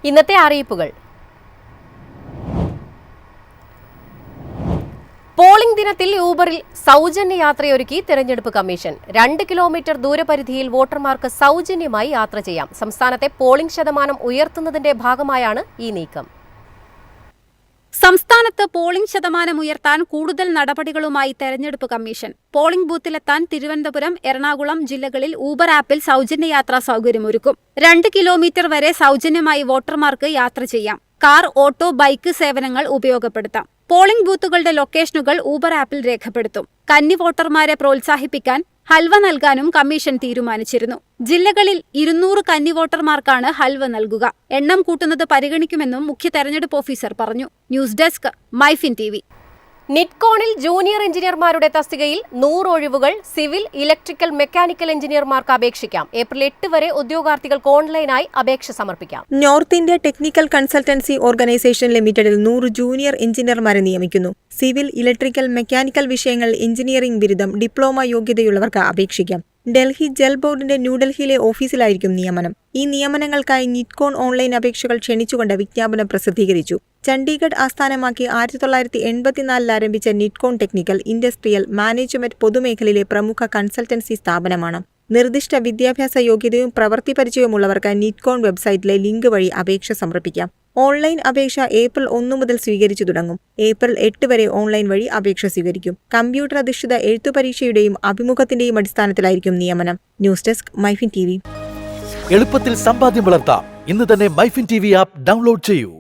ഇന്നത്തെ അറിയിപ്പുകൾ. പോളിംഗ് ദിനത്തിൽ ഊബറിൽ സൗജന്യ യാത്രയൊരുക്കി തെരഞ്ഞെടുപ്പ് കമ്മീഷൻ. 2 കിലോമീറ്റർ ദൂരപരിധിയിൽ വോട്ടർമാർക്ക് സൗജന്യമായി യാത്ര ചെയ്യാം. സംസ്ഥാനത്തെ പോളിംഗ് ശതമാനം ഉയർത്തുന്നതിന്റെ ഭാഗമായാണ് ഈ നീക്കം. സംസ്ഥാനത്ത് പോളിംഗ് ശതമാനം ഉയർത്താൻ കൂടുതൽ നടപടികളുമായി തെരഞ്ഞെടുപ്പ് കമ്മീഷൻ. പോളിംഗ് ബൂത്തിലെത്താൻ തിരുവനന്തപുരം, എറണാകുളം ജില്ലകളിൽ ഊബർ ആപ്പിൽ സൗജന്യ യാത്രാ സൗകര്യമൊരുക്കും. 2 കിലോമീറ്റർ വരെ സൗജന്യമായി വോട്ടർമാർക്ക് യാത്ര ചെയ്യാം. കാർ, ഓട്ടോ, ബൈക്ക് സേവനങ്ങൾ ഉപയോഗപ്പെടുത്താം. പോളിംഗ് ബൂത്തുകളുടെ ലൊക്കേഷനുകൾ ഊബർ ആപ്പിൽ രേഖപ്പെടുത്തും. കന്നി വോട്ടർമാരെ പ്രോത്സാഹിപ്പിക്കാൻ ഹൽവ നൽകാനും കമ്മീഷൻ തീരുമാനിച്ചിരുന്നു. ജില്ലകളിൽ 200 കന്നി വോട്ടർമാർക്കാണ് ഹൽവ നൽകുക. എണ്ണം കൂട്ടുന്നത് പരിഗണിക്കുമെന്നും മുഖ്യ തെരഞ്ഞെടുപ്പ് ഓഫീസർ പറഞ്ഞു. News desk, Myfin TV. നിറ്റ്കോണിൽ ജൂനിയർ എഞ്ചിനീയർമാരുടെ തസ്തികയിൽ 100 ഒഴിവുകൾ. സിവിൽ, ഇലക്ട്രിക്കൽ, മെക്കാനിക്കൽ എഞ്ചിനീയർമാർക്ക് അപേക്ഷിക്കാം. ഏപ്രിൽ 8 വരെ ഉദ്യോഗാർത്ഥികൾക്ക് ഓൺലൈനായി അപേക്ഷ സമർപ്പിക്കാം. North India technical consultancy organisation ലിമിറ്റഡിൽ 100 ജൂനിയർ എഞ്ചിനീയർമാരെ നിയമിക്കുന്നു. സിവിൽ, ഇലക്ട്രിക്കൽ, മെക്കാനിക്കൽ വിഷയങ്ങൾ എഞ്ചിനീയറിംഗ് ബിരുദം, ഡിപ്ലോമ യോഗ്യതയുള്ളവർക്ക് അപേക്ഷിക്കാം. ഡൽഹി ജൽ ബോർഡിന്റെ ന്യൂഡൽഹിയിലെ ഓഫീസിലായിരിക്കും നിയമനം. ഈ നിയമനങ്ങൾക്കായി നിറ്റ്കോൺ ഓൺലൈൻ അപേക്ഷകൾ ക്ഷണിച്ചുകൊണ്ട് വിജ്ഞാപനം പ്രസിദ്ധീകരിച്ചു. ചണ്ഡീഗഡ് ആസ്ഥാനമാക്കി 1984 ആരംഭിച്ച നിറ്റ്കോൺ ടെക്നിക്കൽ, ഇൻഡസ്ട്രിയൽ, മാനേജ്മെന്റ് പൊതുമേഖലയിലെ പ്രമുഖ കൺസൾട്ടൻസി സ്ഥാപനമാണ്. നിർദ്ദിഷ്ട വിദ്യാഭ്യാസ യോഗ്യതയും പ്രവൃത്തി പരിചയമുള്ളവർക്ക് നിറ്റ്കോൺ വെബ്സൈറ്റിലെ ലിങ്ക് വഴി അപേക്ഷ സമർപ്പിക്കാം. ഓൺലൈൻ അപേക്ഷ ഏപ്രിൽ 1 മുതൽ സ്വീകരിച്ചു തുടങ്ങും. ഏപ്രിൽ 8 വരെ ഓൺലൈൻ വഴി അപേക്ഷ സ്വീകരിക്കും. കമ്പ്യൂട്ടർ അധിഷ്ഠിത എഴുത്തുപരീക്ഷയുടെയും അഭിമുഖത്തിന്റെയും അടിസ്ഥാനത്തിലായിരിക്കും നിയമനം. News desk, Myfin TV. എളുപ്പത്തിൽ സമ്പാദ്യം വളർത്താം. ഇന്ന് തന്നെ മൈഫിൻ TV ആപ്പ് ഡൗൺലോഡ് ചെയ്യൂ.